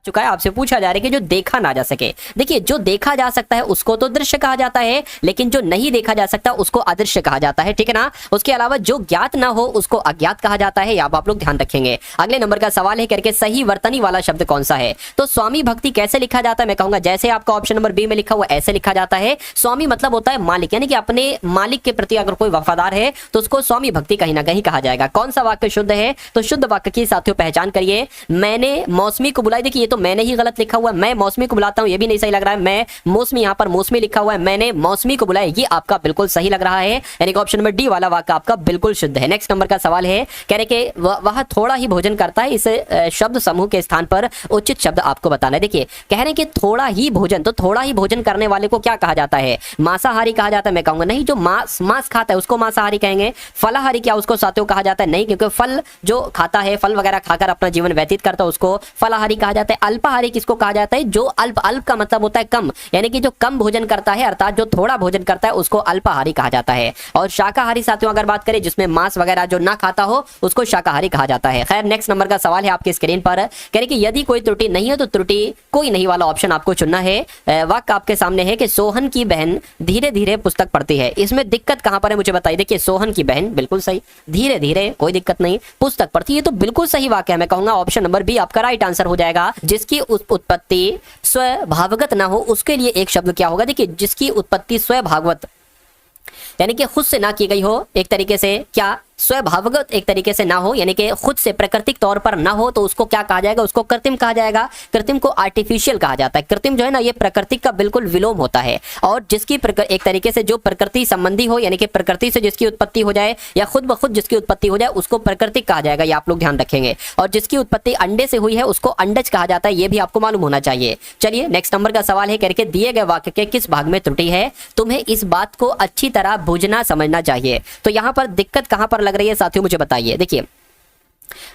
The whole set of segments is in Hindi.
चुका है, आपसे पूछा जा रहा है कि जो देखा ना जा सके। देखिए जो देखा जा सकता है उसको तो दृश्य कहा जाता है, लेकिन जो नहीं देखा जा सकता उसको अदृश्य कहा जाता है, ठीक है ना। उसके अलावा जो ज्ञात ना हो उसको अज्ञात कहा जाता है, आप लोग ध्यान रखेंगे। अगले नंबर का सवाल है करके सही वर्तनी वाला शब्द कौन सा है। तो स्वामी भक्ति कैसे लिखा जाता है, मैं कहूंगा जैसे आपका ऑप्शन नंबर बी में लिखा हुआ ऐसे लिखा जाता है। स्वामी मतलब होता है मालिक, यानी कि अपने मालिक के प्रति अगर कोई वफादार है तो उसको स्वामी भक्ति कहीं ना कहीं कहा जाएगा। कौन सा वाक्य शुद्ध है, तो शुद्ध वाक्य की साथियों पहचान करिए। मैंने मौसमी को बुलाया, देखिए ये तो मैंने ही गलत लिखा हुआ है, मैं मौसमी को बुलाता हूं, ये भी नहीं सही लग रहा है। मैं मौसमी, यहां पर मौसमी लिखा हुआ है, मैंने मौसमी को बुलाया, ये आपका बिल्कुल सही लग रहा है, यानी कि ऑप्शन नंबर डी वाला वाक्य आपका बिल्कुल शुद्ध है। नेक्स्ट नंबर का सवाल है कह रहे कि वह थोड़ा ही भोजन करता है, इस शब्द समूह के स्थान पर उचित शब्द आपको बताना है। देखिए कह रहे हैं कि थोड़ा ही भोजन, तो थोड़ा ही भोजन करने वाले को क्या कहा जाता है, मांसाहारी कहा जाता है। मैं कहूंगा नहीं, जो मांस खाता है उसको मांसाहारी कहेंगे। फलाहारी क्या उसको साथियों कहा जाता है, नहीं, क्योंकि फल जो खाता है, फल वगैरह खाकर अपना जीवन व्यतीत करता है उसको फलाहारी कहा जाता है। अल्पाहारी किसको कहा जाता है, जो अल्प का मतलब होता है कम, यानी कि जो कम भोजन करता है, अर्थात जो थोड़ा भोजन करता है उसको अल्पाहारी कहा जाता है। और शाकाहारी साथियों अगर बात करें जिसमें मांस वगैरह जो ना खाता हो उसको शाकाहारी कहा जाता है। खैर नेक्स्ट नंबर का सवाल है आपके स्क्रीन पर, कह रहे कि यदि कोई त्रुटि नहीं है तो त्रुटि कोई नहीं वाला ऑप्शन आपको चुनना है। वाक्य आपके सामने है कि सोहन की बहन धीरे धीरे पुस्तक पढ़ती है, इसमें दिक्कत कहां पर है मुझे बताइए। देखिए सोहन की बहन बिल्कुल सही, धीरे धीरे कोई दिक्कत नहीं, पुस्तक पढ़ती है तो बिल्कुल सही वाक्य है। मैं कहूंगा ऑप्शन नंबर बी आपका राइट आंसर हो जाएगा। जिसकी उत्पत्ति स्वभावगत ना हो उसके लिए एक शब्द क्या होगा, देखिए जिसकी उत्पत्ति स्वभावगत यानी कि खुद से ना की गई हो, एक तरीके से क्या स्वभावगत एक तरीके से ना हो, यानी कि खुद से प्राकृतिक तौर पर ना हो, तो उसको क्या कहा जाएगा, उसको कृत्रिम कहा जाएगा। कृत्रिम को आर्टिफिशियल कहा जाता है। कृत्रिम जो है ना ये प्रकृति का बिल्कुल विलोम होता है, और जिसकी एक तरीके से जो प्रकृति संबंधी हो, यानी कि प्रकृति से जिसकी उत्पत्ति हो जाए या खुद ब खुद जिसकी उत्पत्ति हो जाए उसको प्राकृतिक कहा जाएगा, ये आप लोग ध्यान रखेंगे। और जिसकी उत्पत्ति अंडे से हुई है उसको अंडज कहा जाता है, ये भी आपको मालूम होना चाहिए। चलिए नेक्स्ट नंबर का सवाल है करके दिए गए वाक्य के किस भाग में त्रुटि है, तुम्हें इस बात को अच्छी तरह बूझना समझना चाहिए। तो यहां पर दिक्कत कहां पर लग रही है साथियों मुझे बताइए। देखिए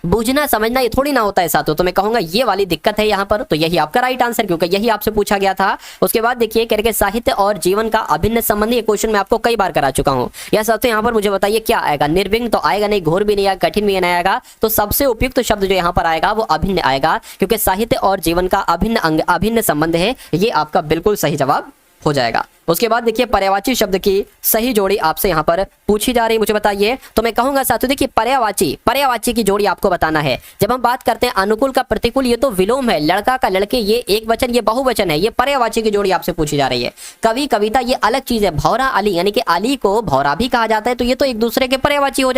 बूझना समझना ये थोड़ी ना होता है साथियों, तो मैं कहूंगा ये वाली दिक्कत है यहां पर, तो यही आपका राइट आंसर, क्योंकि यही आपसे पूछा गया था। उसके बाद देखिए करके साहित्य और जीवन का अभिन्न संबंध, ये क्वेश्चन मैं आपको कई बार करा चुका हूं। या साथियों यहां पर मुझे बताइए क्या आएगा, निर्विघ्न तो आएगा नहीं, घोर भी नहीं आएगा, कठिन भी नहीं आएगा, तो सबसे उपयुक्त शब्द जो यहां पर आएगा वो अभिन्न आएगा, क्योंकि साहित्य और जीवन का अभिन्न अंग अभिन्न संबंध है, ये आपका बिल्कुल सही जवाब हो जाएगा। उसके बाद देखिए पर्यायवाची शब्द की सही जोड़ी आपसे यहां पर पूछी जा रही, मुझे बताइए। तो मैं कहूंगा साथियों देखिए पर्यायवाची की जोड़ी आपको बताना है। जब हम बात करते हैं अनुकूल का प्रतिकूल, ये तो विलोम है, लड़का का लड़के ये एक वचन, ये बहुवचन है, ये पर्यायवाची की जोड़ी आपसे पूछी जा रही है। कवि कविता ये अलग चीज है, भौरा अली यानी कि अली को भौरा भी कहा जाता है, तो ये तो एक दूसरे के पर्यायवाची हो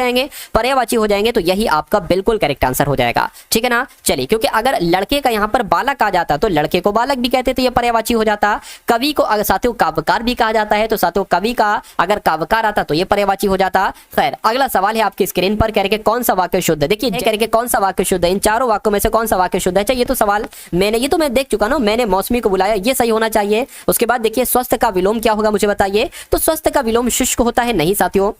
जाएंगे, तो यही आपका बिल्कुल करेक्ट आंसर हो जाएगा, ठीक है ना। चलिए क्योंकि अगर लड़के का यहाँ पर बालक आ जाता तो लड़के को बालक भी कहते थे, ये पर्यायवाची हो जाता। कवि को अगर साथियों काव्यकार भी कहा जाता है, तो साथियों कवि का अगर काव्यकार आता तो ये पर्यायवाची हो जाता। खैर अगला सवाल है आपकी स्क्रीन पर, कह रहे कौन सा वाक्य शुद्ध है। देखिए कह रहे कौन सा वाक्य शुद्ध है, इन चारों वाक्यों में से कौन सा वाक्य शुद्ध है। अच्छा ये तो सवाल ये तो मैं देख चुका ना, मैंने मौसमी को बुलाया, ये सही होना चाहिए। उसके बाद देखिए स्वस्थ का विलोम क्या होगा मुझे बताइए। तो स्वस्थ का विलोम शुष्क होता है, नहीं साथियों,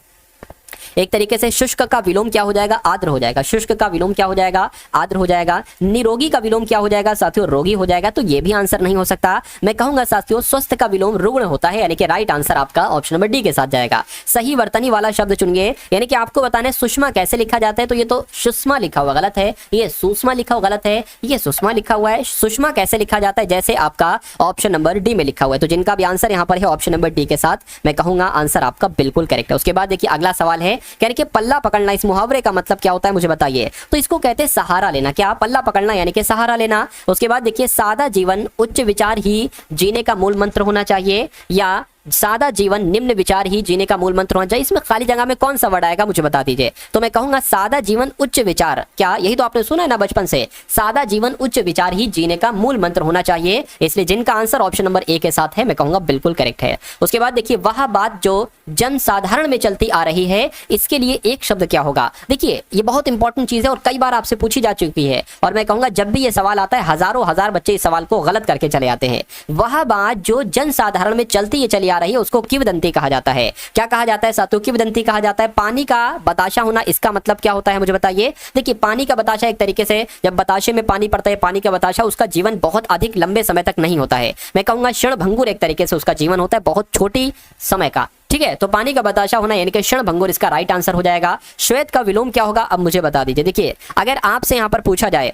एक तरीके से शुष्क का विलोम क्या हो जाएगा, आर्द्र हो जाएगा। शुष्क का विलोम क्या हो जाएगा, आर्द्र हो जाएगा। निरोगी का विलोम क्या हो जाएगा साथियों, रोगी हो जाएगा, तो ये भी आंसर नहीं हो सकता। मैं कहूंगा साथियों स्वस्थ का विलोम रुग्ण होता है, यानी कि राइट आंसर आपका ऑप्शन नंबर डी के साथ जाएगा। सही वर्तनी वाला शब्द चुनिए, यानी कि आपको बताना है सुषमा कैसे लिखा जाता है, तो ये तो सुषमा लिखा हुआ गलत है, ये सुषमा लिखा हुआ गलत है, ये सुषमा लिखा हुआ है। सुषमा कैसे लिखा जाता है, जैसे आपका ऑप्शन नंबर डी में लिखा हुआ है, तो जिनका भी आंसर यहाँ पर है ऑप्शन नंबर डी के साथ, मैं कहूंगा आंसर आपका बिल्कुल करेक्ट है। उसके बाद देखिए अगला सवाल है, कह रहे पल्ला पकड़ना, इस मुहावरे का मतलब क्या होता है मुझे बताइए। तो इसको कहते हैं सहारा लेना, क्या पल्ला पकड़ना यानी कि सहारा लेना। उसके बाद देखिए सादा जीवन उच्च विचार ही जीने का मूल मंत्र होना चाहिए, या सादा जीवन निम्न विचार ही जीने का मूल मंत्र होना चाहिए। इसमें खाली जगह में कौन सा वर्ड आएगा मुझे बता दीजिए। तो मैं कहूंगा सादा जीवन उच्च विचार, क्या यही तो आपने सुना है ना बचपन से, सादा जीवन उच्च विचार ही जीने का मूल मंत्र होना चाहिए, इसलिए जिनका आंसर ऑप्शन नंबर ए के साथ है मैं कहूंगा बिल्कुल करेक्ट है। उसके बाद देखिए वह बात जो जन साधारण में चलती आ रही है, इसके लिए एक शब्द क्या होगा। देखिए ये बहुत इंपॉर्टेंट चीज है और कई बार आपसे पूछी जा चुकी है, और मैं कहूंगा जब भी ये सवाल आता है हजारों हजार बच्चे इस सवाल को गलत करके चले आते हैं। वह बात जो जन साधारण में चलती चली आ रही है उसको किंवदंती कहा जाता है। क्या कहा जाता है साथियों, किंवदंती कहा जाता है। पानी का बताशा होना, इसका मतलब क्या होता है मुझे बताइए। देखिए पानी का बताशा एक तरीके से जब बताशे में पानी पड़ता है, पानी का बताशा, उसका जीवन बहुत अधिक लंबे समय तक नहीं होता है। मैं कहूंगा क्षण भंगुर एक तरीके से उसका जीवन होता है, बहुत छोटी समय का, ठीक है। तो पानी का बताशा होना यानी कि क्षण भंगुर इसका राइट आंसर हो जाएगा। श्वेत का विलोम क्या होगा अब मुझे बता दीजिए। देखिए अगर आपसे यहां पर पूछा जाए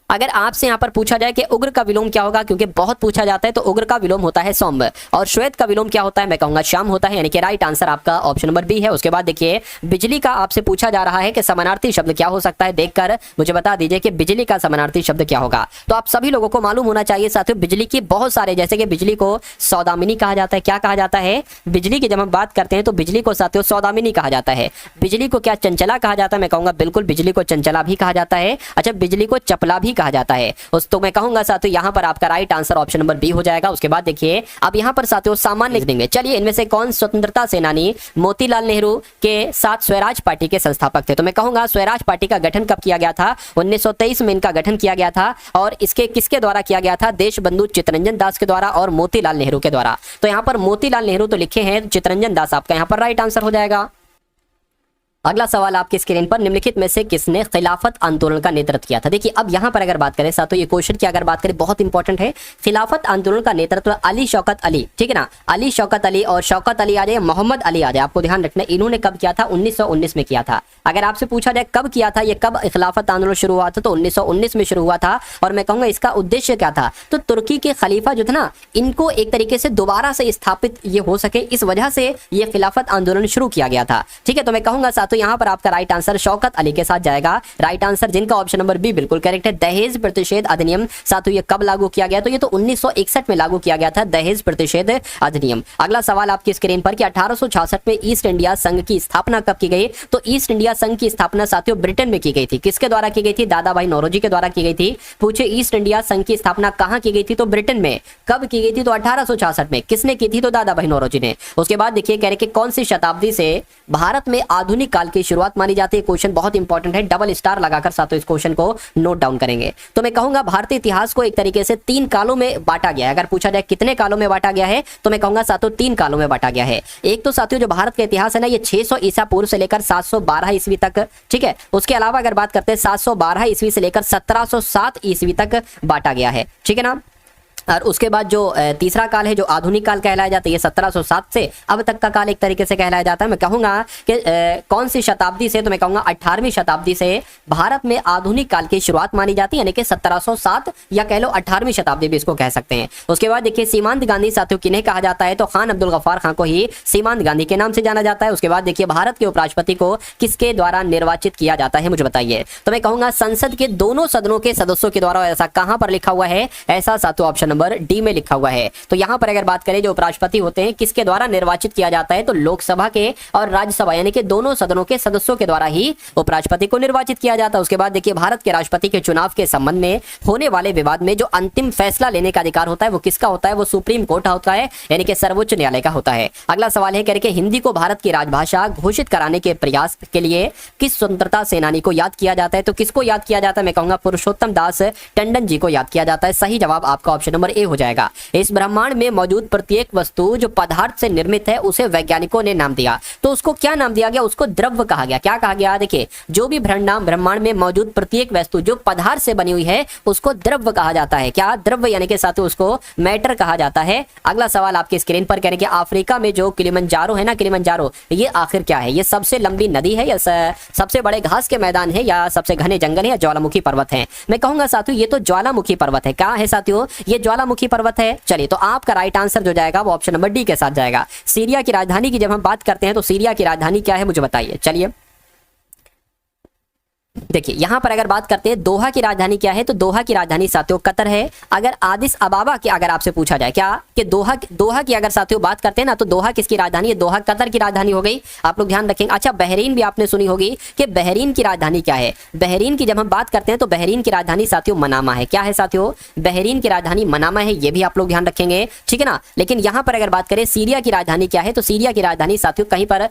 अगर आपसे यहाँ पर पूछा जाए कि उग्र का विलोम क्या होगा, क्योंकि बहुत पूछा जाता है, तो उग्र का विलोम होता है सौम्य, और श्वेत का विलोम क्या होता है, मैं कहूंगा श्याम होता है, यानी कि राइट आंसर आपका ऑप्शन नंबर बी है। उसके बाद देखिए बिजली का आपसे पूछा जा रहा है कि समानार्थी शब्द क्या हो सकता है, देखकर मुझे बता दीजिए कि बिजली का समानार्थी शब्द क्या होगा। तो आप सभी लोगों को मालूम होना चाहिए साथियों, बिजली की बहुत सारे, जैसे कि बिजली को सौदामिनी कहा जाता है। क्या कहा जाता है? बिजली की जब हम बात करते हैं तो बिजली को साथियों सौदामिनी कहा जाता है। बिजली को क्या चंचला कहा जाता है? मैं कहूंगा बिल्कुल बिजली को चंचला भी कहा जाता है। अच्छा, बिजली को चपला भी कहा जाता है। तो मैं कहूंगा साथियों यहाँ पर आपका right answer option number B हो जाएगा। उसके बाद देखिए अब यहाँ पर साथियों सामान्य लिख देंगे। चलिए, इनमें से कौन स्वतंत्रता सेनानी मोतीलाल नेहरू के साथ स्वराज पार्टी के संस्थापक थे? तो मैं कहूंगा स्वराज पार्टी का गठन कब किया गया था? 1923 में इनका गठन किया गया था, और इसके किसके द्वारा किया गया था? देशबंधु चित्तरंजन दास के द्वारा और मोतीलाल नेहरू के द्वारा। तो यहाँ पर मोतीलाल नेहरू तो लिखे हैं, चित्तरंजन दास आपका यहाँ पर राइट आंसर हो जाएगा। अगला सवाल आपकी स्क्रीन पर, निम्नलिखित में से किसने खिलाफत आंदोलन का नेतृत्व किया था? देखिए अब यहां पर अगर बात करें साथियों, ये क्वेश्चन की अगर बात करें बहुत इंपॉर्टेंट है। खिलाफत आंदोलन का नेतृत्व अली शौकत अली, ठीक है ना, अली शौकत अली, और शौकत अली आ जाए, मोहम्मद अली आ जाए, आपको ध्यान रखना इन्होंने कब किया था? 1919 में किया था। अगर आपसे पूछा जाए कब किया था, ये कब खिलाफत आंदोलन शुरू हुआ था, तो 1919 में शुरू हुआ था। और मैं कहूंगा इसका उद्देश्य क्या था? तो तुर्की के खलीफा जो थे ना, इनको एक तरीके से दोबारा से स्थापित ये हो सके, इस वजह से ये खिलाफत आंदोलन शुरू किया गया था। ठीक है, तो मैं कहूंगा साथियों यहाँ पर आपका राइट आंसर शौकत अली के साथ जाएगा। राइट आंसर जिनका ऑप्शन नंबर बी बिल्कुल करेक्ट है। दहेज प्रतिषेध अधिनियम साथियों ये कब लागू किया गया? तो ये तो 1961 में लागू किया गया था, दहेज प्रतिषेध अधिनियम। अगला सवाल आपकी स्क्रीन पर कि 1866 में ईस्ट इंडिया संघ की स्थापना कब की गई? तो ईस्ट इंडिया संघ की स्थापना साथियों ब्रिटेन में की गई थी। किसके द्वारा की गई थी? दादा भाई नौरोजी के द्वारा की गई थी। पूछे ईस्ट इंडिया संघ की स्थापना कहां की गई थी? तो ब्रिटेन में। कब की गई थी? तो 1866 में। किसने की थी? तो दादा भाई नौरोजी ने। उसके बाद देखिए कह रहे कि कौन सी शताब्दी से भारत में आधुनिक काल की शुरुआत मानी जाती है? क्वेश्चन बहुत इंपॉर्टेंट है, डबल स्टार लगाकर साथियों इस क्वेश्चन को नोट डाउन करेंगे। तो मैं कहूंगा भारतीय इतिहास को एक तरीके से 3 कालों में बांटा गया है। अगर पूछा जाए कितने कालों में बांटा गया है, तो मैं कहूंगा साथियों 3 कालों में बांटा गया है। एक तो साथियों जो भारत का इतिहास है ना, ये 600 ईसा पूर्व से लेकर 712 ईस्वी तक, ठीक है। उसके अलावा अगर बात करते हैं 712 ईस्वी से लेकर 1707 ईस्वी तक बांटा गया है, ठीक है ना। और उसके बाद जो तीसरा काल है जो आधुनिक काल कहलाया जाता है, ये 1707 से अब तक का काल एक तरीके से कहलाया जाता है। मैं कहूंगा कि कौन सी शताब्दी से? तो मैं कहूंगा 18वीं शताब्दी से भारत में आधुनिक काल की शुरुआत मानी जाती है, यानी कि 1707 या कह लो 18वीं शताब्दी भी इसको कह सकते हैं। उसके बाद देखिए सीमांत गांधी साथियों किन्हें कहा जाता है? तो खान अब्दुल गफ्फार खान को ही सीमांत गांधी के नाम से जाना जाता है। उसके बाद देखिए भारत के उपराष्ट्रपति को किसके द्वारा निर्वाचित किया जाता है, मुझे बताइए। तो मैं कहूंगा संसद के दोनों सदनों के सदस्यों के द्वारा। ऐसा कहां पर लिखा हुआ है? ऐसा साथियों ऑप्शन नंबर डी में लिखा हुआ है। तो यहां पर अगर बात करें जो उपराष्ट्रपति होते हैं किसके द्वारा निर्वाचित किया जाता है? तो लोकसभा के और राज्यसभा यानी कि दोनों सदनों के सदस्यों के द्वारा ही उपराष्ट्रपति को निर्वाचित किया जाता है। उसके बाद देखिए भारत के राष्ट्रपति के चुनाव के संबंध में होने वाले विवाद में जो अंतिम फैसला लेने का अधिकार होता है वो किसका होता है? वो सुप्रीम कोर्ट होता है, यानी कि सर्वोच्च न्यायालय का होता है। अगला सवाल है कह हिंदी को भारत की राजभाषा घोषित कराने के प्रयास के लिए किस स्वतंत्रता सेनानी को याद किया जाता है? तो किसको याद किया जाता है? मैं कहूंगा पुरुषोत्तम दास टंडन जी को याद किया जाता है। सही जवाब आपका ऑप्शन नंबर ए हो जाएगा। इस ब्रह्मांड में मौजूद प्रत्येक वस्तु जो पदार्थ से निर्मित है उसे वैज्ञानिकों ने नाम दिया। तो उसको क्या नाम दिया गया? उसको द्रव्य कहा गया। क्या कहा गया? देखिए जो भी ब्रह्मांड में मौजूद प्रत्येक वस्तु जो पदार्थ से बनी हुई है उसको द्रव्य कहा जाता है। क्या? द्रव्य, यानी कि साथियों उसको मैटर कहा जाता है। अगला सवाल आपकी स्क्रीन पर कह रहे कि अफ्रीका में जो किलिमंजारो है ना, किलिमंजारो ये आखिर क्या है? ये सबसे लंबी नदी है या सबसे बड़े घास के मैदान है या सबसे घने जंगल है या ज्वालामुखी पर्वत है? मैं कहूंगा साथियों ये तो ज्वालामुखी पर्वत है। क्या है साथियों? ये ज्वालामुखी पर्वत है। चलिए तो आपका राइट आंसर जो जाएगा वो ऑप्शन नंबर डी के साथ जाएगा। सीरिया की राजधानी की जब हम बात करते हैं तो सीरिया की राजधानी क्या है मुझे बताइए। चलिए देखिए यहां पर अगर बात करते हैं दोहा की राजधानी क्या है? तो दोहा की राजधानी साथियों कतर है। अगर आदिस अबाबा की अगर आपसे पूछा जाए क्या कि दोहा की अगर साथियों बात करते हैं ना, तो दोहा किसकी राजधानी है? दोहा कतर की राजधानी हो गई। आप लोग ध्यान रखेंगे। अच्छा बहरीन भी आपने सुनी होगी कि बहरीन की राजधानी क्या है? बहरीन की जब हम बात करते हैं तो बहरीन की राजधानी साथियों मनामा है। क्या है साथियों? बहरीन की राजधानी मनामा है, ये भी आप लोग ध्यान रखेंगे, ठीक है ना। लेकिन यहां पर अगर बात करें सीरिया की राजधानी क्या है, तो सीरिया की राजधानी साथियों कहीं पर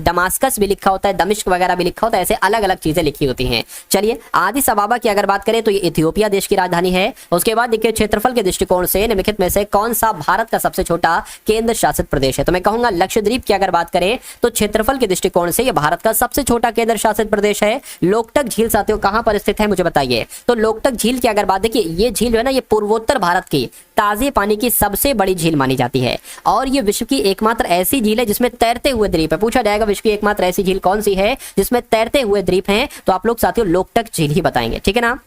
दमास्कस भी लिखा होता है, दमिश्क वगैरह भी लिखा होता है, ऐसे अलग अलग चीजें लिखी होती हैं। चलिए आदिस अबाबा की अगर बात करें तो ये इथियोपिया देश की राजधानी है। उसके बाद देखिए क्षेत्रफल के दृष्टिकोण से निम्नलिखित में से कौन सा भारत का सबसे छोटा केंद्र शासित प्रदेश है? तो मैं कहूंगा लक्षद्वीप की अगर बात करें तो क्षेत्रफल के दृष्टिकोण से ये भारत का सबसे छोटा केंद्र शासित प्रदेश है। लोकटक झील साथियों कहां पर स्थित है मुझे बताइए। तो लोकटक झील की अगर बात देखिए, ये झील है ना, ये पूर्वोत्तर भारत की ताजे पानी की सबसे बड़ी झील मानी जाती है और ये विश्व की एकमात्र ऐसी झील है जिसमें तैरते हुए द्वीप है। पूछा जाएगा विश्व की एकमात्र ऐसी झील कौन सी है जिसमें तैरते हुए द्वीप हैं, तो आप लोग साथियों लोकटक झील ही बताएंगे, ठीक है ना।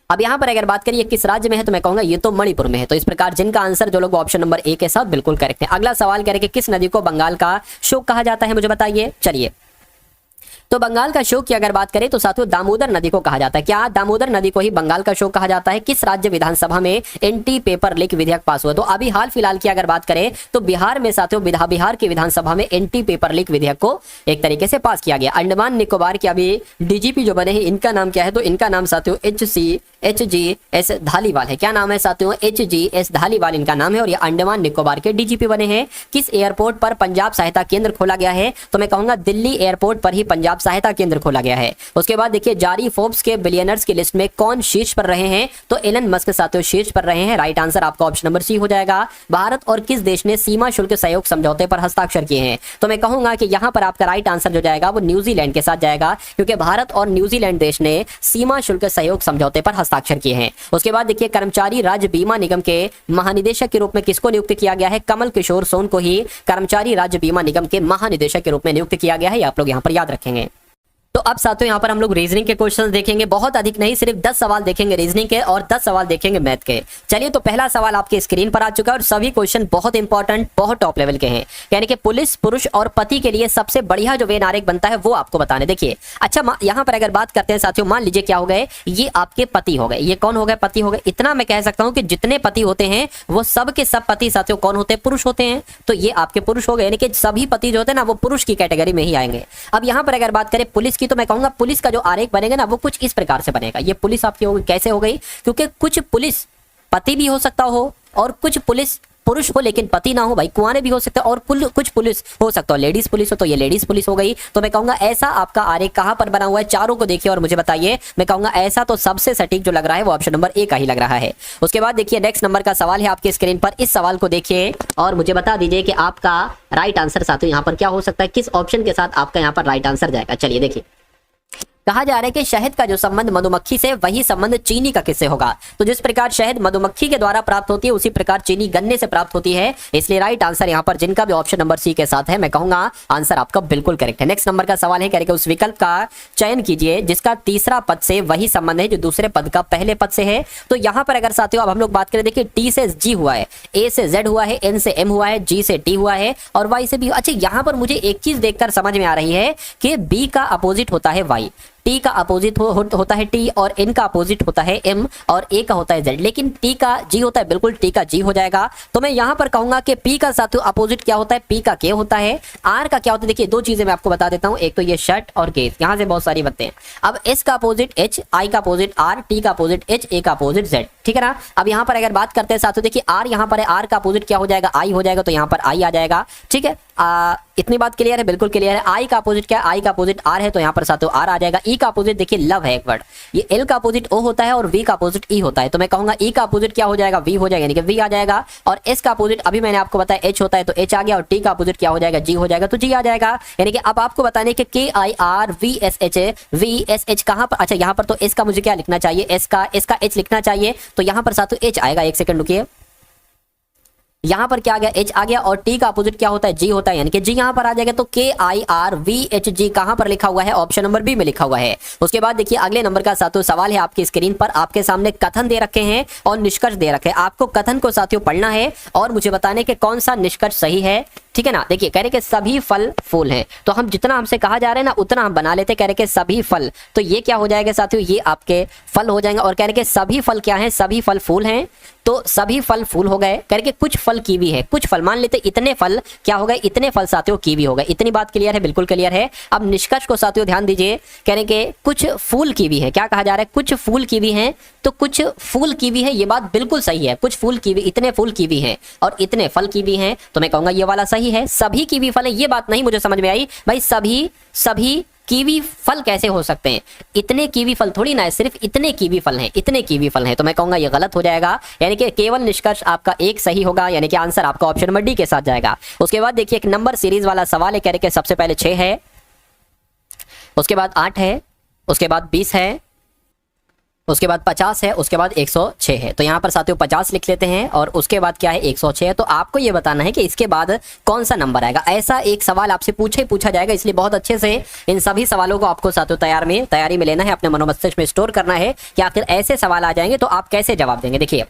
अब यहाँ पर अगर बात करिए किस राज्य में है, तो मैं कहूंगा ये तो मणिपुर में है। तो इस प्रकार जिनका आंसर जो लोग ऑप्शन नंबर ए के साथ बिल्कुल करेक्ट है। अगला सवाल करेंगे किस नदी को बंगाल का शोक कहा जाता है, मुझे बताइए। चलिए, तो बंगाल का शोक की अगर बात करें तो साथियों दामोदर नदी को कहा जाता है। क्या दामोदर नदी को ही बंगाल का शोक कहा जाता है? किस राज्य विधानसभा में एंटी पेपर लीक विधेयक पास हुआ? तो अभी हाल फिलहाल की अगर बात करें तो बिहार में साथियों बिहार की विधानसभा में एंटी पेपर लीक विधेयक को एक तरीके से पास किया गया। अंडमान निकोबार के अभी डीजीपी जो बने हैं इनका नाम क्या है? तो इनका नाम साथियों HGS धालीवाल है। क्या नाम है साथियों? HGS धालीवाल इनका नाम है और ये अंडमान निकोबार के डीजीपी बने हैं। किस एयरपोर्ट पर पंजाब सहायता केंद्र खोला गया है? तो मैं कहूंगा दिल्ली एयरपोर्ट पर ही पंजाब सहायता केंद्र खोला गया है। उसके बाद देखिए जारी फोर्ब्स के बिलियनर्स की लिस्ट में कौन शीर्ष पर रहे हैं? तो एलन मस्क साथियों शीर्ष पर रहे हैं। राइट आंसर आपका ऑप्शन नंबर सी हो जाएगा। भारत और किस देश ने सीमा शुल्क सहयोग समझौते पर हस्ताक्षर किए हैं? तो मैं कहूंगा कि यहां पर आपका राइट आंसर जो जाएगा वो न्यूजीलैंड के साथ जाएगा, क्योंकि भारत और न्यूजीलैंड देश ने सीमा शुल्क सहयोग समझौते पर हस्ताक्षर किए हैं। उसके बाद देखिए कर्मचारी राज्य बीमा निगम के महानिदेशक के रूप में किसको नियुक्त किया गया है? कमल किशोर सोन को ही कर्मचारी राज्य बीमा निगम के महानिदेशक के रूप में नियुक्त किया गया है। आप लोग यहां पर याद रखेंगे। तो अब साथियों यहाँ पर हम लोग रीजनिंग के क्वेश्चंस देखेंगे, बहुत अधिक नहीं, सिर्फ 10 सवाल देखेंगे रीजनिंग के और 10 सवाल देखेंगे मैथ के। चलिए, तो पहला सवाल आपके स्क्रीन पर आ चुका है और सभी क्वेश्चन बहुत इंपॉर्टेंट, बहुत टॉप लेवल के हैं। यानी कि पुलिस, पुरुष और पति के लिए सबसे बढ़िया जो वेन आरेख बनता है वो आपको बताने। देखिए, अच्छा यहाँ पर अगर बात करते हैं साथियों, मान लीजिए क्या हो गए, ये आपके पति हो गए। ये कौन हो गए? पति हो गए। इतना मैं कह सकता हूँ कि जितने पति होते हैं वो सब के सब पति साथियों कौन होते हैं? पुरुष होते हैं। तो ये आपके पुरुष हो गए, यानी कि सभी पति जो होते हैं ना वो पुरुष की कैटेगरी में ही आएंगे। अब यहाँ पर अगर बात करें पुलिस की, तो मैं कहूंगा पुलिस का जो आरेख बनेगा ना वो कुछ इस प्रकार से बनेगा। ये पुलिस आपकी होगी, कैसे हो गई? क्योंकि कुछ पुलिस पति भी हो सकता हो और कुछ पुलिस पुरुष हो लेकिन पति ना हो, भाई कुंवारे भी हो सकते हैं, और कुछ पुलिस हो सकता है लेडीज पुलिस हो, तो ये लेडीज पुलिस हो गई। तो मैं कहूंगा ऐसा आपका आरेख कहां पर बना हुआ है? चारों को देखिए और मुझे बताइए। मैं कहूंगा ऐसा तो सबसे सटीक जो लग रहा है वो ऑप्शन नंबर ए का ही लग रहा है। उसके बाद देखिए नेक्स्ट नंबर का सवाल है आपके स्क्रीन पर। इस सवाल को देखिए और मुझे बता दीजिए कि आपका राइट आंसर साथियों यहाँ पर क्या हो सकता है, किस ऑप्शन के साथ आपका यहाँ पर राइट आंसर जाएगा। चलिए देखिए, कहा जा रहा है कि शहद का जो संबंध मधुमक्खी से वही संबंध चीनी का किससे होगा? तो जिस प्रकार शहद मधुमक्खी के द्वारा प्राप्त होती है उसी प्रकार चीनी गन्ने से प्राप्त होती है। इसलिए राइट आंसर यहाँ पर जिनका भी ऑप्शन नंबर सी के साथ है, मैं कहूंगा आंसर आपका बिल्कुल करेक्ट है। नेक्स्ट नंबर का सवाल है, करेक्ट उस विकल्प का चयन कीजिए जिसका तीसरा पद से वही संबंध है जो दूसरे पद का पहले पद से है। तो यहाँ पर अगर साथियों अब हम लोग बात करें, देखिए टी से जी हुआ है, ए से जेड हुआ है, एन से एम हुआ है, जी से टी हुआ है और वाई से बी। अच्छा, यहाँ पर मुझे एक चीज देखकर समझ में आ रही है कि बी का अपोजिट होता है वाई, टी का अपोजिट होता है टी और एन का अपोजिट होता है एम और ए का होता है जेड, लेकिन टी का जी होता है, बिल्कुल टी का जी हो जाएगा। तो मैं यहां पर कहूंगा कि पी का साथियों अपोजिट क्या होता है? पी का के होता है। आर का क्या होता है? देखिए दो चीजें मैं आपको बता देता हूं, एक तो ये शर्ट और केस, यहां से बहुत सारी बनते हैं। अब एस का अपोजिट एच, आई का अपोजिट आर, टी का अपोजिट एच, ए का अपोजिट जेड, ठीक है ना। अब यहां पर अगर बात करते हैं साथियों, देखिए आर यहां पर है, आर का अपोजिट क्या हो जाएगा? आई हो जाएगा, तो यहां पर आई आ जाएगा, ठीक है। इतनी बात क्लियर है? बिल्कुल क्लियर है। आई का अपोजिट क्या है? आई का अपोजिट आर है, तो यहां पर साथियों आर आ जाएगा। ई का अपोजिट देखिए लव है एक वर्ड, ये एल का अपोजिट ओ होता है और वी का अपोजिट ई होता है, तो मैं कहूंगा ई का अपोजिट क्या हो जाएगा? वी हो जाएगा, यानी कि वी आ जाएगा। और एस का अपोजिट अभी मैंने आपको बताया एच होता है, तो एच आ गया और टी का अपोजिट क्या हो जाएगा? जी हो जाएगा, तो जी आ जाएगा। यानी कि अब आपको बताने के के I R V S H कहां पर? अच्छा, यहां पर तो एस का मुझे क्या लिखना चाहिए? एस का एच लिखना चाहिए, तो यहां पर साथियों एच आएगा। एक सेकंड रुकिए, यहां पर क्या आ गया? एच आ गया और टी का अपोजिट क्या होता है? जी होता है, यानी कि जी यहां पर आ जाएगा। तो के I R V H G कहां पर लिखा हुआ है? ऑप्शन नंबर बी में लिखा हुआ है। उसके बाद देखिए अगले नंबर का साथियों सवाल है आपकी स्क्रीन पर। आपके सामने कथन दे रखे हैं और निष्कर्ष दे रखे हैं। आपको कथन को साथियों पढ़ना है और मुझे बताने के कौन सा निष्कर्ष सही है, ठीक है ना। देखिए कह रहे कि सभी फल फूल हैं, तो हम जितना हमसे कहा जा रहा है ना उतना हम बना लेते। कह रहे कि सभी फल, तो ये क्या हो जाएगा साथियों? ये आपके फल हो जाएंगे। और कह रहे कि सभी फल क्या है? सभी फल फूल हैं, तो सभी फल फूल हो गए। कह रहे कि कुछ फल कीवी है, कुछ फल मान लेते इतने फल क्या हो गए? इतने फल साथियों कीवी हो गए। इतनी बात क्लियर है? बिल्कुल क्लियर है। अब निष्कर्ष को साथियों ध्यान दीजिए, कह रहे कि कुछ फूल कीवी है। क्या कहा जा रहा है? कुछ फूल कीवी हैं, तो कुछ फूल कीवी है, ये बात बिल्कुल सही है। कुछ फूल कीवी, इतने फूल कीवी हैं और इतने फल कीवी हैं, तो मैं कहूंगा ये वाला सही है। सभी कीवी फल है, ये बात नहीं मुझे समझ में आई भाई। सभी कीवी फल कैसे हो सकते हैं? इतने कीवी फल थोड़ी ना है, सिर्फ इतने कीवी फल हैं, इतने कीवी फल हैं, तो मैं कहूंगा ये गलत हो जाएगा। यानी कि केवल निष्कर्ष आपका एक सही होगा, यानी कि आंसर आपका ऑप्शन नंबर डी के साथ जाएगा। उसके बाद देखिए एक नंबर सीरीज वाला सवाल है। कह रहे कि सबसे पहले 6 है, उसके बाद 8 है, उसके बाद 20 है, उसके बाद 50 है, उसके बाद 106 है। तो यहाँ पर साथियों 50 लिख लेते हैं और उसके बाद क्या है 106 है। तो आपको ये बताना है कि इसके बाद कौन सा नंबर आएगा। ऐसा एक सवाल आपसे पूछा जाएगा, इसलिए बहुत अच्छे से इन सभी सवालों को आपको साथियों तैयारी में लेना है, अपने मनोमस्तिष्क में स्टोर करना है कि आखिर ऐसे सवाल आ जाएंगे तो आप कैसे जवाब देंगे। देखिए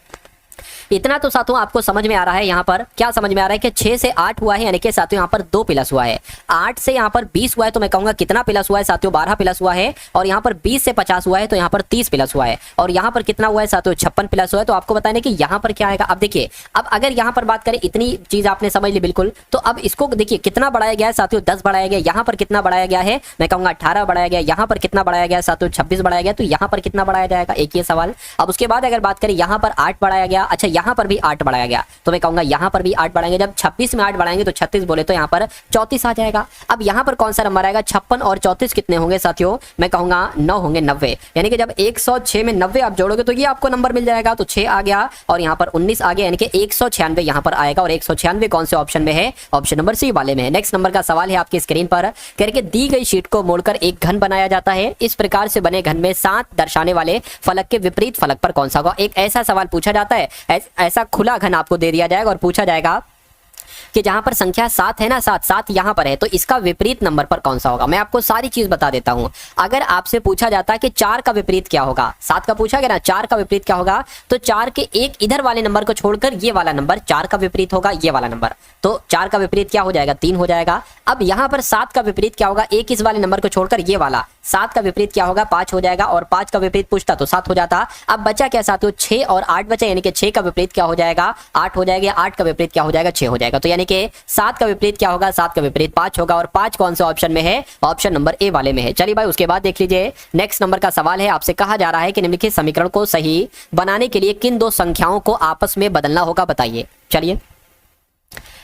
इतना तो साथियों आपको समझ में आ रहा है। यहाँ पर क्या समझ में आ रहा है कि 6 से 8 हुआ है, यानी कि साथियों यहाँ पर 2 प्लस हुआ है। 8 से यहाँ पर 20 हुआ है तो मैं कहूंगा कितना प्लस हुआ है साथियों, 12 प्लस हुआ है। और यहाँ पर 20 से 50 हुआ है तो यहाँ पर 30 प्लस हुआ है। और यहाँ पर कितना हुआ है साथियों, 56 प्लस हुआ है। तो आपको बताने कि यहाँ पर क्या आएगा। अब देखिए, अब अगर यहाँ पर बात करें, इतनी चीज आपने समझ ली बिल्कुल, तो अब इसको देखिए कितना बढ़ाया गया है साथियों, 10 बढ़ाया गया। यहाँ पर कितना बढ़ाया गया है, मैं कहूंगा 18 बढ़ाया गया। यहाँ पर कितना बढ़ाया गया साथियों, 26 बढ़ाया गया। तो यहाँ पर कितना बढ़ाया जाएगा, एक ये सवाल। अब उसके बाद अगर बात करें, यहाँ पर 8 बढ़ाया गया, अच्छा यहाँ पर भी 8 बढ़ाया गया, तो मैं कहूंगा यहाँ पर भी 8 बढ़ाएंगे। जब 26 में 8 बढ़ाएंगे तो 36 बोले तो यहाँ पर 34 आ जाएगा। अब यहाँ पर कौन सा नंबर आएगा, 56 और 34 कितने होंगे साथियों, मैं कहूंगा 9 होंगे, 90। यानी कि जब 106 में 90 आप जोड़ोगे तो ये आपको नंबर मिल जाएगा। तो 6 आ गया और यहाँ पर 19 आ गया, यानी कि 196 यहाँ पर आएगा। और 196 कौन से ऑप्शन में है, ऑप्शन नंबर सी वाले में है। नेक्स्ट नंबर का सवाल है आपकी स्क्रीन पर, कह रहे दी गई शीट को मोड़कर एक घन बनाया जाता है। इस प्रकार से बने घन में 7 दर्शाने वाले फलक के विपरीत फलक पर कौन सा होगा। एक ऐसा सवाल पूछा जाता है, ऐसा खुला घन आपको दे दिया जाएगा और पूछा जाएगा कि जहां पर संख्या 7 है ना, 7 यहां पर है, तो इसका विपरीत नंबर पर कौन सा होगा। मैं आपको सारी चीज बता देता हूं। अगर आपसे पूछा जाता है कि 4 का विपरीत क्या होगा, 7 का पूछा गया ना, 4 का विपरीत क्या होगा, तो 4 के एक इधर वाले नंबर को छोड़कर ये वाला नंबर 4 का विपरीत होगा, ये वाला नंबर। तो 4 का विपरीत क्या हो जाएगा, 3 हो जाएगा। अब यहां पर 7 का विपरीत क्या होगा, एक इस वाले नंबर को छोड़कर ये वाला, 7 का विपरीत क्या होगा, 5 हो जाएगा। और 5 का विपरीत पूछता तो 7 हो जाता। अब बचा क्या साथियों, 6 और 8 बचा, यानी कि 6 का विपरीत क्या हो जाएगा, 8 हो जाएगा। 8 का विपरीत क्या हो जाएगा, 6 हो जाएगा। तो यानी कि 7 का विपरीत क्या होगा, 7 का विपरीत 5 होगा। और 5 कौन से ऑप्शन में है, ऑप्शन नंबर ए वाले में है। चलिए भाई, उसके बाद देख लीजिए नेक्स्ट नंबर का सवाल है। आपसे कहा जा रहा है कि निम्नलिखित समीकरण को सही बनाने के लिए किन 2 संख्याओं को आपस में बदलना होगा, बताइए। चलिए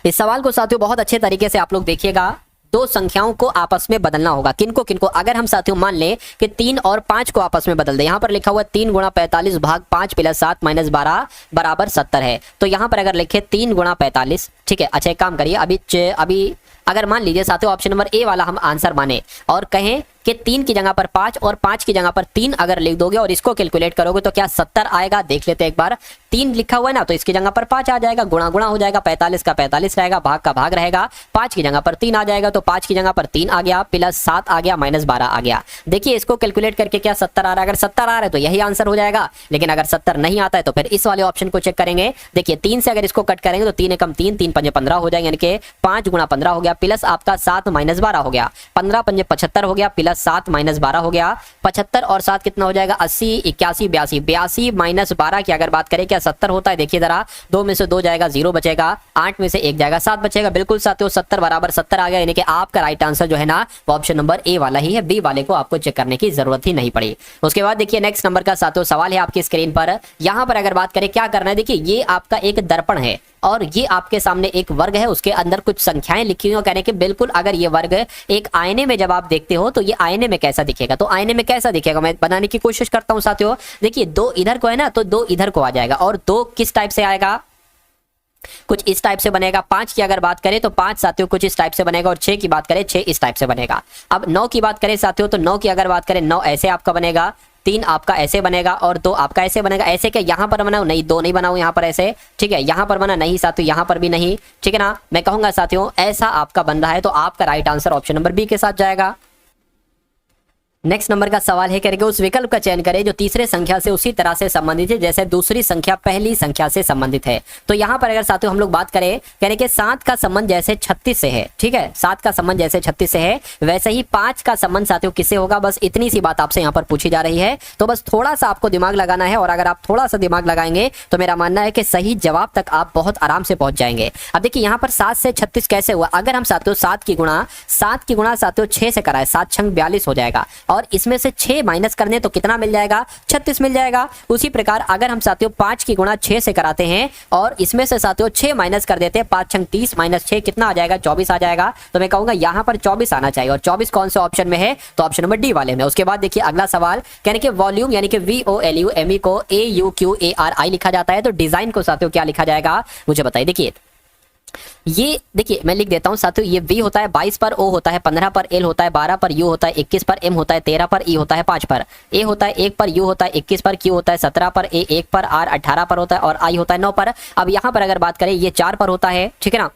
इस सवाल को साथियों बहुत अच्छे तरीके से आप लोग देखिएगा। 2 संख्याओं को आपस में बदलना होगा, किनको किनको। अगर हम साथियों मान लें कि 3 और 5 को आपस में बदल दे, यहाँ पर लिखा हुआ 3 गुणा 45 भाग 5 प्लस 7 माइनस 12 बराबर 70 है। तो यहाँ पर अगर लिखे 3 गुणा 45, ठीक है। अच्छा एक काम करिए, अभी अगर मान लीजिए साथियों ऑप्शन नंबर ए वाला हम आंसर माने और कहें कि 3 की जगह पर 5 और 5 की जगह पर 3 अगर लिख दोगे और इसको कैलकुलेट करोगे तो क्या 70 आएगा, देख लेते हैं एक बार। 3 लिखा हुआ है ना, तो इसकी जगह पर 5 आ जाएगा, गुणा गुणा हो जाएगा, 45 का 45 रहेगा, भाग का भाग रहेगा, 5 की जगह पर 3 आ जाएगा, तो 5 की जगह पर 3 आ गया, प्लस 7 आ गया, माइनस 12 आ गया। देखिए इसको कैलकुलेट करके क्या 70 आ रहा है। अगर 70 आ रहा है तो यही आंसर हो जाएगा, लेकिन अगर 70 नहीं आता है तो फिर इस वाले ऑप्शन को चेक करेंगे। देखिए 3 से अगर इसको कट करेंगे तो 3 एकम 3, 3 पंजे 15 हो जाएंगे, यानी कि 5 गुणा 15 हो गया, प्लस आपका 7 माइनस 12 हो गया, 15 पंजे 75 हो गया, प्लस 7 माइनस 12 हो गया। 75 और 7 कितना हो जाएगा, 80, 81, 82, 82 माइनस 12 की अगर बात करें क्या 70 होता है। देखिए जरा, 2 में से 2 जाएगा, 0 बचेगा, 8 में से 1 जाएगा, 7 बचेगा। बिल्कुल साथियों 70 बराबर 70 आ गया, यानी कि आपका राइट आंसर जो है ना वो ऑप्शन नंबर ए वाला ही है, बी वाले को आपको चेक करने की जरूरत ही नहीं पड़ी। उसके बाद देखिए नेक्स्ट नंबर का साथियों सवाल है आपकी स्क्रीन पर। यहां पर अगर बात करें क्या करना है, देखिए ये आपका एक दर्पण है और ये आपके सामने एक वर्ग है, उसके अंदर कुछ संख्याएं लिखी हुई हैं। कहने के बिल्कुल अगर ये वर्ग एक आईने में जब आप देखते हो तो ये आईने में कैसा दिखेगा, तो आईने में कैसा दिखेगा मैं बनाने की कोशिश करता हूं साथियों। देखिए 2 इधर को है ना, तो 2 इधर को आ जाएगा और 2 किस टाइप से आएगा, कुछ इस टाइप से बनेगा। 5 की अगर बात करें तो 5 साथियों कुछ इस टाइप से बनेगा, और 6 की बात करें 6 इस टाइप से बनेगा। अब 9 की बात करें साथियों तो 9 की अगर बात करें 9 ऐसे आपका बनेगा, 3 आपका ऐसे बनेगा और 2 आपका ऐसे बनेगा। ऐसे क्या यहाँ पर बनाओ, नहीं 2 नहीं बनाओ यहाँ पर ऐसे, ठीक है। यहाँ पर बना नहीं साथियों, यहाँ पर भी नहीं, ठीक है ना। मैं कहूंगा साथियों ऐसा आपका बन रहा है, तो आपका right answer option number B के साथ जाएगा। नेक्स्ट नंबर का सवाल है, करेंगे उस विकल्प का चयन करें जो तीसरे संख्या से उसी तरह से संबंधित है जैसे दूसरी संख्या पहली संख्या से संबंधित है। तो यहाँ पर अगर साथियों हम लोग बात करें, कहने के 7 का संबंध जैसे 36 से है, ठीक है, 7 का संबंध जैसे 36 से है, वैसे ही 5 का संबंध साथियों किससे होगा। बस इतनी सी बात आपसे यहाँ पर पूछी जा रही है, तो बस थोड़ा सा आपको दिमाग लगाना है, और अगर आप थोड़ा सा दिमाग लगाएंगे तो मेरा मानना है कि सही जवाब तक आप बहुत आराम से पहुंच जाएंगे। अब देखिए यहाँ पर 7 से 36 कैसे हुआ। अगर हम साथियों 7 की गुणा साथियों 6 से कराए, 7 छंग 42 हो जाएगा, और इसमें से 6 माइनस करने तो कितना मिल जाएगा, 36 मिल जाएगा। उसी प्रकार अगर हम साथियों 5 की गुणा 6 से कराते हैं और इसमें से साथियों 6 माइनस कर देते हैं, 5 छंग 30 माइनस 6 कितना आ जाएगा, 24 आ जाएगा। तो मैं कहूंगा यहाँ पर 24 आना चाहिए, और 24 कौन से ऑप्शन में है, तो ऑप्शन नंबर डी वाले में। उसके बाद देखिए अगला सवाल, कहने के वॉल्यूम यानी कि VOLUME को AUQARI लिखा जाता है, तो डिजाइन को साथियों क्या लिखा जाएगा मुझे बताइए। देखिए ये देखिए मैं लिख देता हूँ साथियों, ये V होता है 22 पर, O होता है 15 पर, L होता है 12 पर, U होता है 21 पर, M होता है 13 पर, E होता है 5 पर, A होता है 1 पर, U होता है 21 पर, Q होता है 17 पर, A 1 पर, R 18 पर होता है और I होता है 9 पर। अब यहाँ पर अगर बात करें ये 4 पर होता है, ठीक है ना,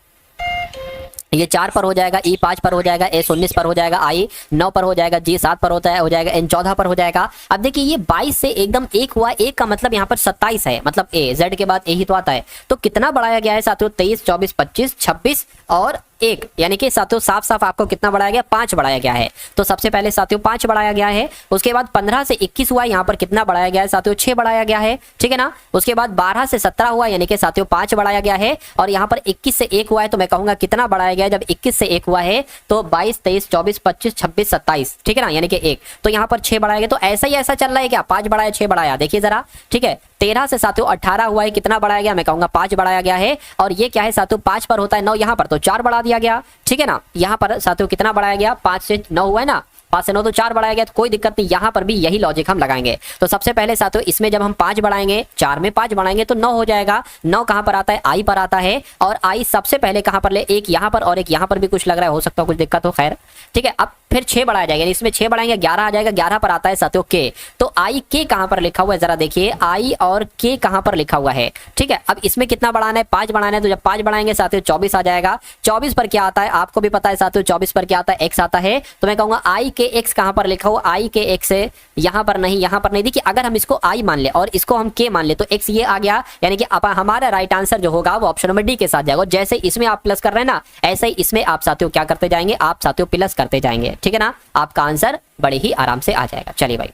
ये 4 पर हो जाएगा, E 5 पर हो जाएगा, S 19 पर हो जाएगा, I 9 पर हो जाएगा, G 7 पर होता है हो जाएगा, N 14 पर हो जाएगा। अब देखिए ये 22 से एकदम एक हुआ, एक का मतलब यहाँ पर 27 है, मतलब A, Z के बाद A ही तो आता है। तो कितना बढ़ाया गया है साथियों, 23, 24, 25, 26 और 1, यानी कि साथियों साफ साफ आपको कितना बढ़ाया गया, 5 बढ़ाया गया है। तो सबसे पहले साथियों 5 बढ़ाया गया है, उसके बाद 15 से 21 हुआ, यहाँ पर कितना बढ़ाया गया है साथियों, 6 बढ़ाया गया है, ठीक है ना। उसके बाद 12 से 17 हुआ, यानी कि साथियों 5 बढ़ाया गया है, और यहाँ पर 21 से 1 हुआ है, तो मैं कहूंगा कितना बढ़ाया गया है, जब 21 से 1 हुआ है तो 22, 23, 24, 25, 26, 27, ठीक है ना, यानी कि 1, तो यहाँ पर 6 बढ़ाया गया। तो ऐसा ही ऐसा चल रहा है क्या, 5 बढ़ाया 6 बढ़ाया, देखिए जरा, ठीक है। 13 से साथियों 18 हुआ है, कितना बढ़ाया गया, मैं कहूंगा 5 बढ़ाया गया है, और ये क्या है साथियों 5 पर होता है 9, यहाँ पर तो 4 बढ़ा दिया गया, ठीक है ना। यहाँ पर साथियों कितना बढ़ाया गया, 5 से 9 हुआ है ना, 5 से 9 तो 4 बढ़ाया गया, तो कोई दिक्कत नहीं, यहाँ पर भी यही लॉजिक हम लगाएंगे। तो सबसे पहले साथियों इसमें जब हम 5 बढ़ाएंगे, 4 में 5 बढ़ाएंगे तो 9 हो जाएगा। 9 कहाँ पर आता है, आई पर आता है, और आई सबसे पहले कहाँ पर ले, एक यहाँ पर और एक यहाँ पर भी कुछ लग रहा है, हो सकता है कुछ दिक्कत हो, खैर ठीक है। अब फिर 6 बढ़ाया जाएगा, इसमें 6 बढ़ाएंगे 11 आ जाएगा, 11 पर आता है साथियों के, तो आई के कहां पर लिखा हुआ है जरा देखिए, आई और के कहां पर लिखा हुआ है, ठीक है। अब इसमें कितना बढ़ाना है, 5 बढ़ाना है, तो जब 5 बढ़ाएंगे साथियों 24 आ जाएगा। 24 पर क्या आता है आपको भी पता है साथियों, 24 पर क्या आता है, एक्स आता है, तो मैं कहूंगा आई के एक्स कहां पर लिखा हुआ, आई के एक्स है यहां पर नहीं, यहां पर नहीं। देखिए अगर हम इसको आई मान ले और इसको हम के मान ले तो एक्स ये आ गया, यानी कि हमारा राइट आंसर जो होगा वो ऑप्शन नंबर डी के साथ जाएगा। जैसे इसमें आप प्लस कर रहे हैं ना, ऐसे ही इसमें आप साथियों क्या करते जाएंगे, आप साथियों प्लस करते जाएंगे, ठीक है ना, आपका आंसर बड़े ही आराम से आ जाएगा। चलिए भाई,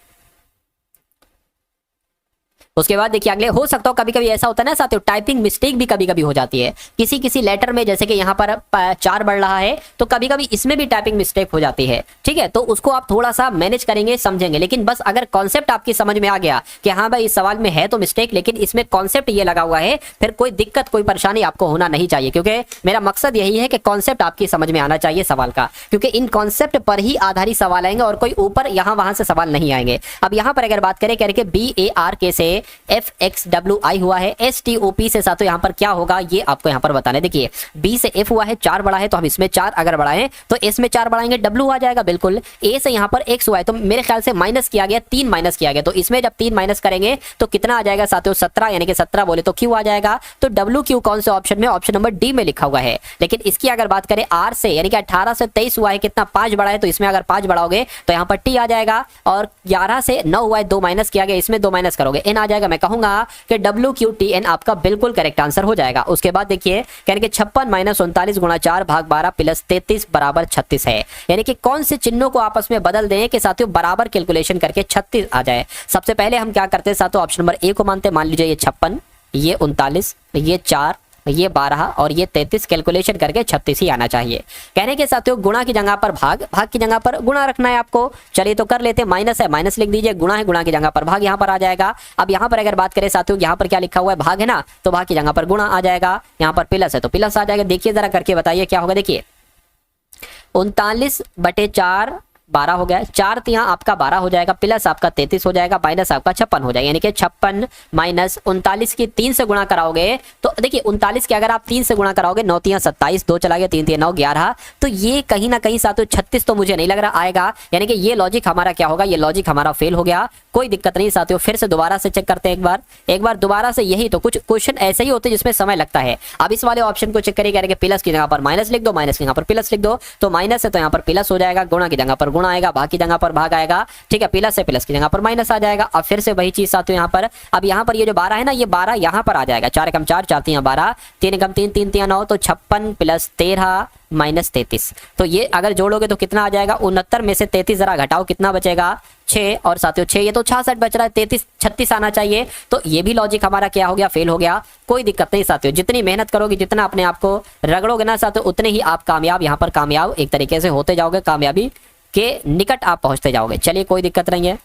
उसके बाद देखिए अगले, हो सकता हो कभी कभी ऐसा होता है ना साथियों, टाइपिंग मिस्टेक भी कभी कभी हो जाती है किसी किसी लेटर में, जैसे कि यहाँ पर 4 बढ़ रहा है तो कभी कभी इसमें भी टाइपिंग मिस्टेक हो जाती है, ठीक है। तो उसको आप थोड़ा सा मैनेज करेंगे, समझेंगे, लेकिन बस अगर कॉन्सेप्ट आपकी समझ में आ गया कि हाँ भाई इस सवाल में है तो मिस्टेक, लेकिन इसमें कॉन्सेप्ट ये लगा हुआ है, फिर कोई दिक्कत कोई परेशानी आपको होना नहीं चाहिए, क्योंकि मेरा मकसद यही है कि कॉन्सेप्ट आपकी समझ में आना चाहिए सवाल का, क्योंकि इन कॉन्सेप्ट पर ही आधारित सवाल आएंगे और कोई ऊपर यहाँ वहां से सवाल नहीं आएंगे। अब यहाँ पर अगर बात करें कह रहे BARK से FXWI हुआ है, STOP से साथियों यहाँ पर क्या होगा ये आपको यहाँ पर बताना है। देखिए B से F हुआ है, 4 बढ़ा है, तो हम इसमें 4 अगर बढ़ाएं तो S में 4 बढ़ाएंगे, W आ जाएगा बिल्कुल। A से यहाँ पर X हुआ है, तो मेरे ख्याल से माइनस किया गया, 3 माइनस किया गया, तो इसमें जब 3 माइनस करेंगे तो कितना आ जाएगा साथियों, 17, यानी कि 17 बोले तो Q आ जाएगा। तो WQ कौन से ऑप्शन में, ऑप्शन नंबर डी में लिखा हुआ है। लेकिन इसकी अगर बात करें R से, यानी कि 18 से 23 हुआ है, कितना 5 बढ़ा है, तो इसमें अगर 5 बढ़ाओगे तो यहाँ पर T आ जाएगा, और 11 से 9 हुआ है, 2 माइनस किया गया, इसमें 2 माइनस करोगे N आ जाएगा। मैं कहूंगा कि WQTN आपका बिल्कुल करेक्ट आंसर हो जाएगा। उसके बाद देखिए यानी कि 56 माइनस 39 गुणा 4 भाग 12 प्लस 33 बराबर 36 है, यानी कि कौन से चिन्हों को आपस में बदल दें कि साथियों बराबर कैलकुलेशन करके 36 आ जाए। सबसे पहले हम क्या करते हैं साथियों, ऑप्शन नंबर ए को मानते, मान लीजिए ये 56, ये 39, ये 4, ये 12 और ये 33, कैलकुलेशन करके 36 ही आना चाहिए। कहने के साथियों गुणा की जगह पर भाग, भाग की जगह पर गुणा रखना है आपको। चलिए तो कर लेते हैं, माइनस है माइनस लिख दीजिए, गुणा है गुणा की जगह पर भाग यहाँ पर आ जाएगा। अब यहाँ पर अगर बात करें साथियों, यहाँ पर क्या लिखा हुआ है, भाग है ना, तो भाग की जगह पर गुणा आ जाएगा, यहाँ पर प्लस है तो प्लस आ जाएगा। देखिए जरा करके बताइए क्या होगा। देखिए 39/4 12 हो गया, 4 तिहां आपका 12 हो जाएगा, प्लस आपका 33 हो जाएगा, माइनस आपका 56 हो जाएगा, यानी कि 56 माइनस 39 की 3 से गुणा कराओगे तो देखिए 39 के अगर आप 3 से गुणा कराओगे, 9 तिहां 27, 2 चला गया, 3 तिहां 9 11, तो ये कहीं ना कहीं साथियों 36 तो मुझे नहीं लग रहा आएगा, यानी कि ये लॉजिक हमारा क्या होगा, ये लॉजिक हमारा फेल हो गया। कोई दिक्कत नहीं साथियों, फिर से दोबारा से चेक करते हैं एक बार दोबारा से। यही तो कुछ क्वेश्चन ऐसे ही होते हैं जिसमें समय लगता है। अब इस वाले ऑप्शन को चेक करिए, प्लस की जगह पर माइनस लिख दो, माइनस की जगह पर प्लस लिख दो, तो माइनस है तो यहाँ पर प्लस हो जाएगा, गुणा की जगह पर गुणा आएगा, भाग की जगह पर भाग आएगा, ठीक है, प्लस से प्लस की जगह पर माइनस आ जाएगा। अब फिर से वही चीज साथियों यहाँ पर, अब यहाँ पर ये जो 12 है ना, ये 12 यहाँ पर आ जाएगा, 4 एकम 4, 4 तिहां 12, 3 एकम 3, 3 तिहां 9, तो 56 प्लस 13 माइनस 33, तो ये अगर जोड़ोगे तो कितना आ जाएगा, 69 में से 33 जरा घटाओ, कितना बचेगा 6, और साथियों 6, ये तो 66 बच रहा है, 33 36 आना चाहिए। तो ये भी लॉजिक हमारा क्या हो गया, फेल हो गया। कोई दिक्कत नहीं साथियों, जितनी मेहनत करोगे, जितना अपने आप को रगड़ोगे ना साथियों, उतने ही आप कामयाब यहाँ पर कामयाब एक तरीके से होते जाओगे, कामयाबी के निकट आप पहुंचते जाओगे। चलिए कोई दिक्कत नहीं है।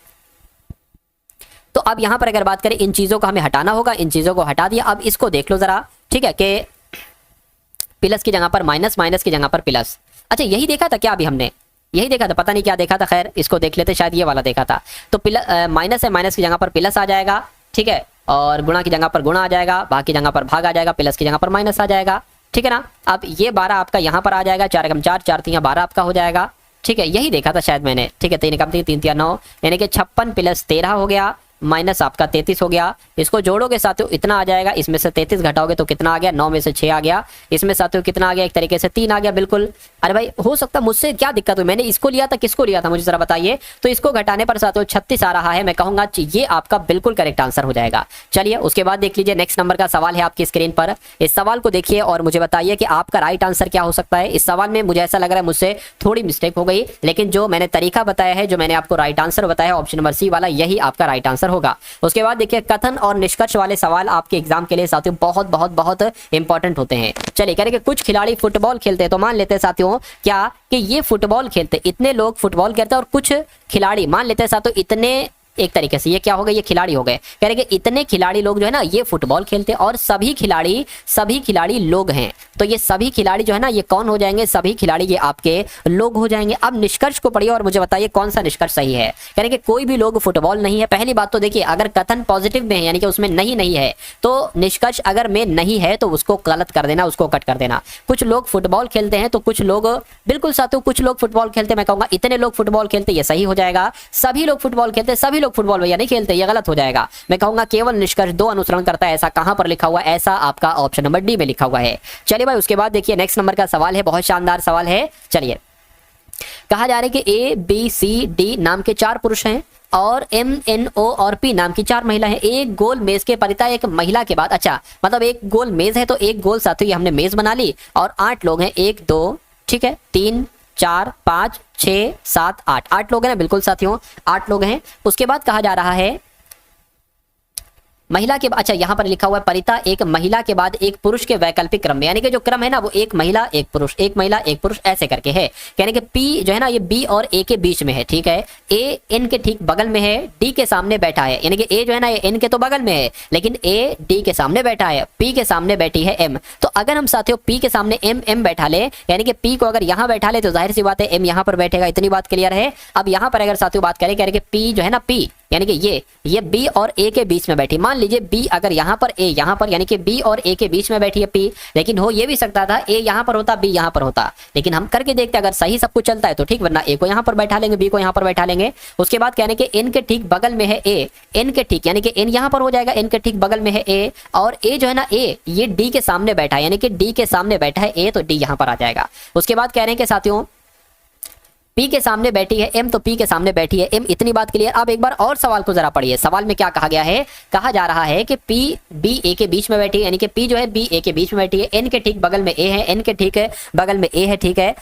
तो अब यहां पर अगर बात करें, इन चीजों को हमें हटाना होगा, इन चीजों को हटा दिया। अब इसको देख लो जरा, ठीक है, कि प्लस की जगह पर माइनस, माइनस की जगह पर प्लस। अच्छा यही देखा था क्या, अभी हमने यही देखा था, पता नहीं क्या देखा था, खैर इसको देख लेते, शायद ये वाला देखा था। तो माइनस है, माइनस की जगह पर प्लस आ जाएगा, ठीक है, और गुणा की जगह पर गुणा आ जाएगा, भाग की जगह पर भाग आ जाएगा, प्लस की जगह पर माइनस आ जाएगा, ठीक है ना। अब ये 12 आपका यहाँ पर आ जाएगा, 4 एकम 4, 4 3 12 आपका हो जाएगा। ठीक है, यही देखा था शायद मैंने। ठीक है, 3 एकम 3, 3 3 9, यानी कि 56 प्लस 13 हो गया, माइनस आपका 33 हो गया। इसको जोड़ोगे साथियों इतना आ जाएगा, इसमें से 33 घटाओगे तो कितना आ गया, 9 में से 6 आ गया, इसमें साथियों कितना आ गया, एक तरीके से 3 आ गया बिल्कुल। अरे भाई हो सकता मुझसे क्या दिक्कत हुई, मैंने इसको लिया था, किसको लिया था मुझे जरा बताइए। तो इसको घटाने पर साथियों 36 आ रहा है, मैं कहूंगा ये आपका बिल्कुल करेक्ट आंसर हो जाएगा। चलिए उसके बाद देख लीजिए, नेक्स्ट नंबर का सवाल है आपकी स्क्रीन पर। इस सवाल को देखिए और मुझे बताइए कि आपका राइट आंसर क्या हो सकता है। इस सवाल में मुझे ऐसा लग रहा है मुझसे थोड़ी मिस्टेक हो गई, लेकिन जो मैंने तरीका बताया है, जो मैंने आपको राइट आंसर बताया, ऑप्शन नंबर सी वाला, यही आपका राइट आंसर होगा। उसके बाद देखिए, कथन और निष्कर्ष वाले सवाल आपके एग्जाम के लिए साथियों बहुत बहुत बहुत इंपॉर्टेंट होते हैं। चलिए कह रहे कि कुछ खिलाड़ी फुटबॉल खेलते हैं, तो मान लेते हैं साथियों क्या कि ये फुटबॉल खेलते, इतने लोग फुटबॉल खेलते हैं और कुछ खिलाड़ी, मान लेते हैं साथियों इतने, एक तरीके से ये क्या हो गए, ये खिलाड़ी हो गए। कह रहे कि इतने खिलाड़ी लोग जो है ना ये फुटबॉल खेलते हैं और सभी खिलाड़ी लोग हैं। तो ये सभी खिलाड़ी जो है ना ये कौन हो जाएंगे, सभी खिलाड़ी ये आपके लोग हो जाएंगे। अब निष्कर्ष को पढ़िए और मुझे बताइए कौन सा निष्कर्ष सही है। कह रहे कि कोई भी लोग फुटबॉल नहीं है। पहली बात तो देखिए, अगर कथन पॉजिटिव में है यानी कि उसमें नहीं है, तो निष्कर्ष अगर में नहीं है तो उसको गलत कर देना, उसको कट कर देना। कुछ लोग फुटबॉल खेलते हैं तो कुछ लोग, बिल्कुल साथियों कुछ लोग फुटबॉल खेलते हैं, मैं कहूंगा इतने लोग फुटबॉल खेलते, ये सही हो जाएगा। सभी लोग फुटबॉल खेलते, सभी लोग फुटबॉल भैया नहीं खेलते, ये गलत हो जाएगा। मैं कहूंगा केवल निष्कर्ष 2 अनुसरण करता है, ऐसा कहां पर लिखा हुआ है, ऐसा आपका ऑप्शन नंबर डी में लिखा हुआ है। चलिए भाई उसके बाद देखिए, नेक्स्ट नंबर का सवाल है, बहुत शानदार सवाल है। चलिए, कहा जा रहा है कि ए बी सी डी नाम के 4 पुरुष हैं और एम एन ओ और पी नाम की 4 महिला हैं। एक गोल मेज के परिता एक महिला के बाद, अच्छा मतलब एक गोल मेज है तो एक गोल साथियों ये हमने मेज बना ली, और 8 लोग हैं, 1 2 ठीक है 3 4 5 6 7 8, 8 लोग हैं ना, बिल्कुल साथियों 8 लोग हैं। उसके बाद कहा जा रहा है महिला के, अच्छा यहाँ पर लिखा हुआ है परिता एक महिला के बाद एक पुरुष के वैकल्पिक क्रम में, यानी कि जो क्रम है ना वो एक महिला एक पुरुष, एक महिला एक पुरुष ऐसे करके है। यानी कि पी जो है ना ये बी और ए के बीच में है, ठीक है। ए एन के ठीक बगल में है, डी के सामने बैठा है, यानी कि ए जो है ना ये एन के तो बगल में है, लेकिन ए डी के सामने बैठा है, पी के सामने बैठी है एम। तो अगर हम साथियों पी के सामने एम एम बैठा ले, यानी कि पी को अगर यहाँ बैठा ले तो जाहिर सी बात है एम यहाँ पर बैठेगा, इतनी बात क्लियर है। अब यहाँ पर अगर साथियों बात करें, कह रहे कि पी जो है ना पी यानी कि ये बी और ए के बीच में बैठी, मान लीजिए बी अगर यहाँ पर ए यहाँ पर, यानी कि बी और ए के बीच में बैठी है पी, लेकिन हो ये भी सकता था ए यहाँ पर होता बी यहाँ पर होता, लेकिन हम करके देखते अगर सही सब कुछ चलता है तो ठीक, वरना ए को यहाँ पर बैठा लेंगे, बी को यहाँ पर बैठा लेंगे। उसके बाद कहने के एन के ठीक बगल में है ए, एन के ठीक यानी कि एन यहाँ पर हो जाएगा, एन के ठीक बगल में है ए, और ए जो है ना ए ये डी के सामने बैठा है, यानी कि डी के सामने बैठा है ए, तो डी यहाँ पर आ जाएगा। उसके बाद कह रहे हैं कि साथियों पी के सामने बैठी है एम, तो पी के सामने बैठी है एम, इतनी बात क्लियर। अब एक बार और सवाल को जरा पढ़िए, सवाल में क्या कहा गया है, कहा जा रहा है कि पी बी ए के बीच में बैठी है, यानी कि पी जो है बी ए के बीच में बैठी है, एन के ठीक बगल में ए है, एन के ठीक बगल में ए है, ठीक है,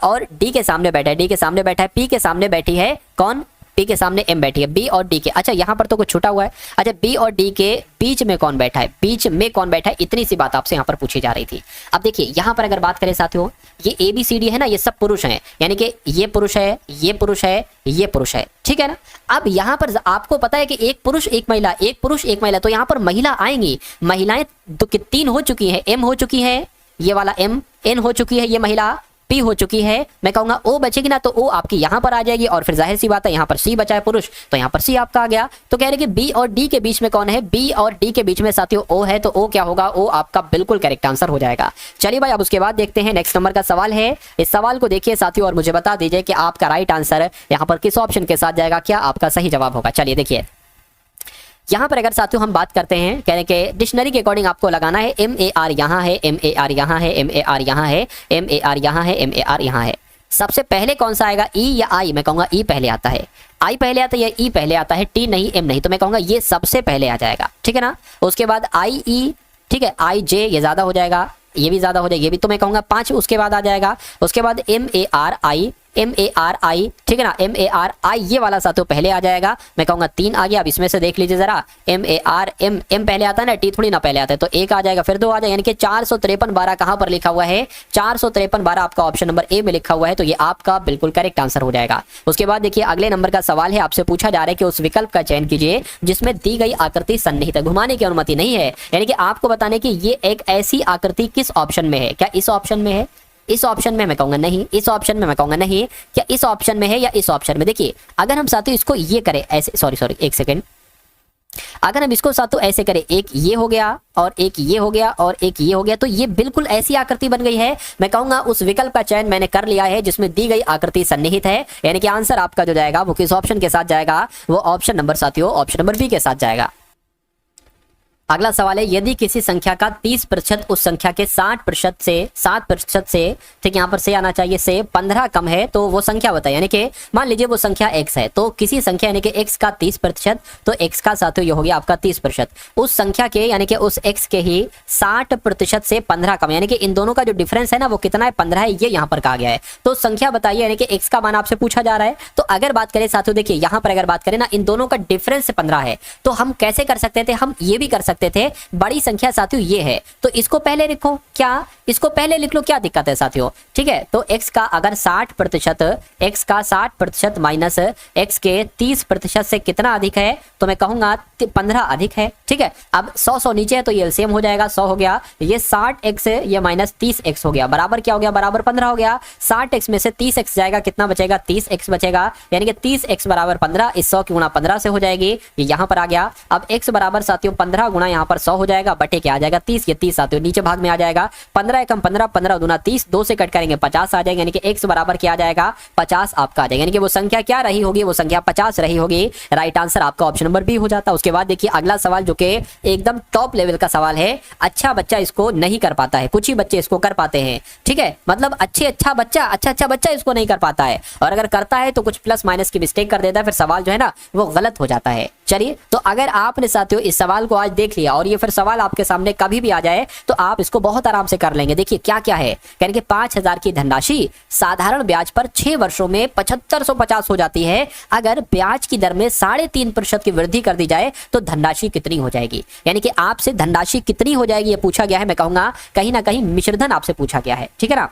और डी के सामने बैठा है, डी के सामने बैठा है, पी के सामने बैठी है कौन, पी के सामने एम बैठी है, बी और डी के, अच्छा यहाँ पर तो कुछ छूटा हुआ है, अच्छा बी और डी के बीच में कौन बैठा है, बीच में कौन बैठा है, इतनी सी बात आपसे यहाँ पर पूछी जा रही थी। अब देखिए यहाँ पर अगर बात करें साथियों, ये ए बी सी डी है ना, ये सब पुरुष हैं, यानी कि ये पुरुष है, ये पुरुष है, ये पुरुष है, ठीक है ना। अब यहाँ पर आपको पता है कि एक पुरुष एक महिला, एक पुरुष एक महिला, तो यहाँ पर महिला आएंगी, महिलाएं तो 3 हो चुकी है, एम हो चुकी है, ये वाला एम, एन हो चुकी है, ये महिला पी हो चुकी है, मैं कहूंगा ओ बचेगी ना, तो ओ आपकी यहां पर आ जाएगी, और फिर जाहिर सी बात है यहां पर सी बचा है पुरुष, तो यहां पर सी आपका आ गया। तो कह रहे कि बी और डी के बीच में कौन है, बी और डी के बीच में साथियों ओ है, तो ओ क्या होगा, ओ आपका बिल्कुल करेक्ट आंसर हो जाएगा। चलिए भाई अब उसके बाद देखते हैं नेक्स्ट नंबर का सवाल है। इस सवाल को देखिए साथियों और मुझे बता दीजिए कि आपका राइट आंसर यहाँ पर किस ऑप्शन के साथ जाएगा, क्या आपका सही जवाब होगा। चलिए देखिए यहाँ पर अगर साथियों हम बात करते हैं, कह रहे कि डिक्शनरी के अकॉर्डिंग आपको लगाना है एम ए आर यहाँ है, एम ए आर यहाँ है, एम ए आर यहाँ है, एम ए आर यहाँ है, एम ए आर यहाँ है। सबसे पहले कौन सा आएगा, ई या आई, मैं कहूंगा ई पहले आता है, आई पहले आता है या ई पहले आता है, टी नहीं एम नहीं, तो मैं कहूंगा ये सबसे पहले आ जाएगा, ठीक है ना। उसके बाद आई ई, ठीक है, आई जे ये ज्यादा हो जाएगा, ये भी ज्यादा हो जाएगा, ये भी तो मैं कहूंगा 5 उसके बाद आ जाएगा। उसके बाद M A R I, M A R I, ठीक है ना, एम ए आर आई ये वाला साथियों पहले आ जाएगा, मैं कहूंगा 3 आ गया। अब इसमें से देख लीजिए जरा, M A R M, M पहले आता है ना, टी थोड़ी ना पहले आता है, तो 1 आ जाएगा, फिर 2 आ जाएगा, यानी कि 453 12 कहां पर लिखा हुआ है, 453 12 आपका ऑप्शन नंबर ए में लिखा हुआ है, तो ये आपका बिल्कुल करेक्ट आंसर हो जाएगा। उसके बाद देखिए अगले नंबर का सवाल है, आपसे पूछा जा रहा है कि उस विकल्प का चयन कीजिए जिसमें दी गई आकृति सन्निहित है, घुमाने की अनुमति नहीं है, यानी कि आपको बताने की ये एक ऐसी आकृति किस ऑप्शन में है, क्या इस ऑप्शन में है, इस ऑप्शन में मैं कहूंगा नहीं, इस ऑप्शन में मैं कहूंगा नहीं, क्या इस ऑप्शन में है या इस ऑप्शन में। देखिए अगर हम साथियों इसको ये करें ऐसे, सॉरी एक सेकंड, अगर हम इसको साथों ऐसे करें, एक ये हो गया और एक ये हो गया और एक ये हो गया, तो ये बिल्कुल ऐसी आकृति बन गई है। मैं कहूंगा उस विकल्प का चयन मैंने कर लिया है जिसमें दी गई आकृति सन्निहित है, यानी कि आंसर आपका जो जाएगा वो किस ऑप्शन के साथ जाएगा, वो ऑप्शन नंबर साथियों ऑप्शन नंबर बी के साथ जाएगा। अगला सवाल है, यदि किसी संख्या का 30% उस संख्या के 7% से ठीक यहाँ पर से आना चाहिए से 15 कम है तो वो संख्या बताइए। यानी कि मान लीजिए वो संख्या x है, तो किसी संख्या यानी कि x का 30%, तो x का साथियों ये हो गया आपका 30%, उस संख्या के यानी कि उस x के ही 60% से 15 कम, यानी कि इन दोनों का जो डिफरेंस है ना वो कितना है, 15 है, ये यहाँ पर कहा गया है। तो संख्या बताइए, यानी कि x का मान आपसे पूछा जा रहा है। तो अगर बात करें साथियों, देखिए यहाँ पर अगर बात करें ना, इन दोनों का डिफरेंस 15 है, तो हम कैसे कर सकते थे, हम ये भी कर सकते थे, बड़ी संख्या साथियों ये है तो इसको पहले लिखो, क्या इसको पहले लिख लो, क्या दिक्कत है साथियों, ठीक है। तो x का अगर 60%, x का 60% माइनस x के 30% से कितना अधिक है, तो मैं कहूंगा 15 अधिक है, ठीक है। अब 100 नीचे है तो ये एलसीएम हो जाएगा, 100 हो गया, ये 60x ये माइनस 30x हो गया, बराबर क्या हो गया, बराबर 15 हो गया। 60x में से 30x जाएगा, कितना बचेगा, 30x बचेगा, यानी कि 30x बराबर 15, इस 100 की गुणा 15 से हो जाएगी, ये यहाँ पर आ गया। अब x बराबर साथियों 15 गुणा यहाँ पर 100 हो जाएगा, बटे क्या आ जाएगा 30, ये 30 साथियों नीचे भाग में आ जाएगा, 15 एकम 15, 15 दूना 30, 2 से कट करेंगे 50 आ जाएगा, यानी कि x बराबर क्या आ जाएगा, 50 आपका आ जाएगा, यानी कि वो संख्या क्या रही होगी, वो संख्या 50 रही होगी। राइट आंसर आपका ऑप्शन नंबर बी हो जाता है। उसके बाद देखिए अगला सवाल जो कि एकदम टॉप लेवल का सवाल है, अच्छा बच्चा इसको नहीं कर पाता है, कुछ ही बच्चे इसको कर पाते हैं, ठीक है, मतलब अच्छा बच्चा इसको नहीं कर पाता है, और अगर करता है तो कुछ प्लस माइनस की मिस्टेक कर देता है, फिर सवाल जो है ना वो गलत हो जाता है। चलिए, तो अगर आपने साथियों इस सवाल को आज देख लिया और ये फिर सवाल आपके सामने कभी भी आ जाए तो आप इसको बहुत आराम से कर लेंगे। देखिए क्या क्या है, यानी कि 5000 की धनराशि साधारण ब्याज पर 6 वर्षों में 7550 हो जाती है। अगर ब्याज की दर में 3.5% की वृद्धि कर दी जाए तो धनराशि कितनी हो जाएगी, यानी कि आपसे धनराशि कितनी हो जाएगी ये पूछा गया है। मैं कहूंगा कहीं ना कहीं मिश्रधन आपसे पूछा गया है, ठीक है ना,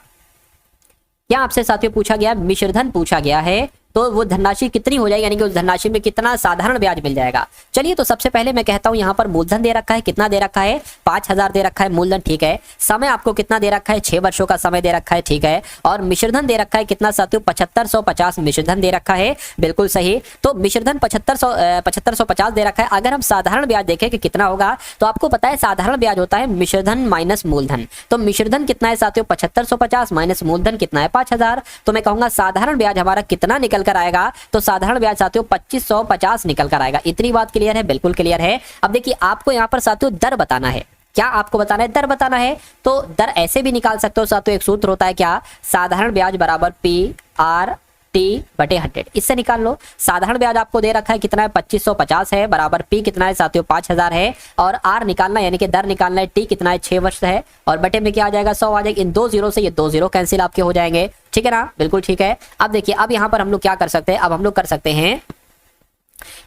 क्या आपसे साथियों पूछा गया, मिश्रधन पूछा गया है, तो वो धनराशि कितनी हो जाएगी, यानी कि उस धनराशि में कितना साधारण ब्याज मिल जाएगा। चलिए, तो सबसे पहले मैं कहता हूं यहाँ पर मूलधन दे रखा है, कितना दे रखा है, 5000 दे रखा है मूलधन, ठीक है। समय आपको कितना दे रखा है, 6 वर्षों का समय दे रखा है, ठीक है। और मिश्रधन दे रखा है कितना साथियों, 7550 मिश्रधन दे रखा है, बिल्कुल सही। तो मिश्रधन 7550 दे रखा है। अगर हम साधारण ब्याज देखें कि कितना होगा, तो आपको पता है साधारण ब्याज होता है मिश्रधन माइनस मूलधन। तो मिश्रधन कितना है साथियों, 7550 माइनस मूलधन कितना है, 5000। तो मैं कहूंगा साधारण ब्याज हमारा कितना निकल कर आएगा, तो साधारण ब्याज साथियों 2550 निकल कर आएगा। इतनी बात क्लियर है, बिल्कुल क्लियर है। अब देखिए आपको यहाँ पर साथियों दर बताना है, क्या आपको बताना है, दर बताना है। तो दर ऐसे भी निकाल सकते हो साथियों, एक सूत्र होता है क्या, साधारण ब्याज बराबर P/T/100, इससे निकाल लो। साधारण ब्याज आपको दे रखा है कितना है, 2550 है, बराबर P कितना है साथियों 5000 है, और R निकालना यानी कि दर निकालना है, T कितना है 6 वर्ष है, और बटे में क्या आ जाएगा 100 आ जाएगा। इन 2 जीरो से ये 2 जीरो कैंसिल आपके हो जाएंगे, ठीक है ना, बिल्कुल ठीक है। अब देखिए अब यहाँ पर हम लोग क्या कर सकते हैं, अब हम लोग कर सकते हैं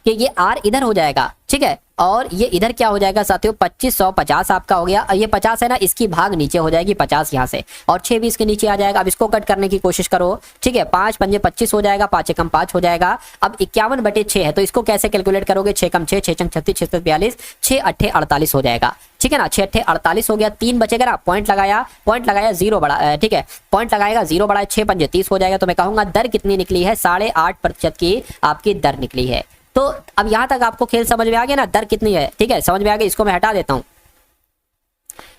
कि ये R इधर हो जाएगा, ठीक है, और ये इधर क्या हो जाएगा साथियों 2550 आपका हो गया। ये 50 है ना, इसकी भाग नीचे हो जाएगी 50 यहाँ से, और 6 भी इसके नीचे आ जाएगा। अब इसको कट करने की कोशिश करो, ठीक है, 5 पंजे 25 हो जाएगा, 5 एकम 5 हो जाएगा। अब 51/6 है, तो इसको कैसे कैलकुलेट करोगे, 6 कम 6, 6 चंग 36, 6 42, 6 अट्ठे 48 हो जाएगा, ठीक है ना, 6 अट्ठे 48 हो गया। 3 बचेगा ना, पॉइंट लगाया 0 बढ़ा, ठीक है, पॉइंट लगाएगा 0 बढ़ाया, 6 पंजे 30 हो जाएगा। तो मैं कहूंगा दर कितनी निकली है, 8.5% की आपकी दर निकली है। तो अब यहां तक आपको खेल समझ में आ गया ना, दर कितनी है, ठीक है, समझ में आ गया। इसको मैं हटा देता हूं,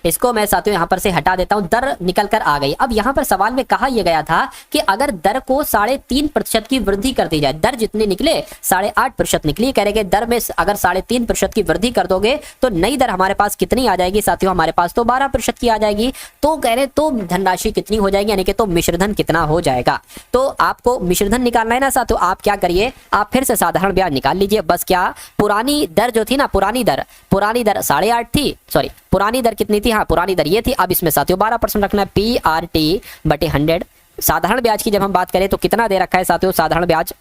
इसको मैं साथियों यहां पर से हटा देता हूं, दर निकल कर आ गई। अब यहां पर सवाल में कहा यह गया था कि अगर दर को 3.5% की वृद्धि कर दी जाए, दर जितनी निकले 8.5% निकली, कह रहे दर में अगर 3.5% की वृद्धि कर दोगे तो नई दर हमारे पास कितनी आ जाएगी साथियों, हमारे पास तो 12% की आ जाएगी। तो कह रहे तो धनराशि कितनी हो जाएगी, यानी कि तो मिश्रधन कितना हो जाएगा। तो आपको मिश्रधन निकालना है ना साथियों, आप क्या करिए, आप फिर से साधारण ब्याज निकाल लीजिए। बस क्या, पुरानी दर जो थी ना, पुरानी दर 8.5 थी, सॉरी पुरानी दर कितनी थी, हाँ पुरानी दर ये थी। अब इसमें साथियों 12% रखना है, P/T/100। साधारण ब्याज की जब हम बात करें तो कितना दे रखा है साथियों, साधारण ब्याज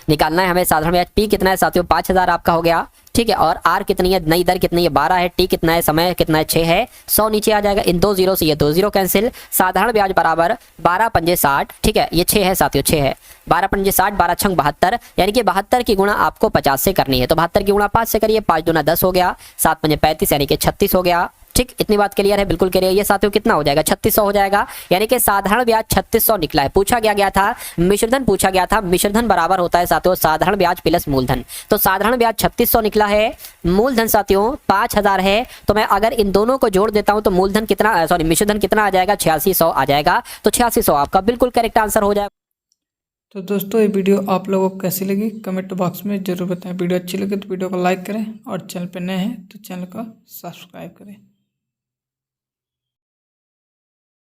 निकालना है हमें। साधारण ब्याज P कितना है साथियों 5000 आपका हो गया, ठीक है, और R कितनी है, नई दर कितनी है 12 है, T कितना है, समय कितना है 6 है, 100 नीचे आ जाएगा। इन 2 जीरो से ये 2 जीरो कैंसिल। साधारण ब्याज बराबर 12 पंजे 60, ठीक है, ये 6 है साथियों, 6 है, 12 पंजे 60, 12 छंग 72, यानी कि 72 की गुणा आपको 50 से करनी है। तो 72 की गुणा 5 से करिए, 5 दूना 10 हो गया, 7 पंजे 35 यानी कि 36 हो गया, ठीक, इतनी बात क्लियर है, बिल्कुल क्लियर है। ये साथियों कितना हो जाएगा, 3600 हो जाएगा। यानी कि साधारण ब्याज 3600 निकला है। पूछा गया था मिश्रधन, पूछा गया था मिश्रधन बराबर होता है साथियों साधारण ब्याज प्लस मूलधन। तो साधारण ब्याज 3600 निकला है, मूलधन साथियों 5000 है। तो मैं अगर इन दोनों को जोड़ देता हूं तो मूलधन कितना, सॉरी मिश्रधन कितना आ जाएगा, 8600 आ जाएगा। तो 8600 आपका बिल्कुल करेक्ट आंसर हो जाएगा। तो दोस्तों ये वीडियो आप लोगों को कैसी लगी कमेंट बॉक्स में ज़रूर बताएं। वीडियो अच्छी लगे तो वीडियो को लाइक करें और चैनल पर नए हैं तो चैनल को सब्सक्राइब करें।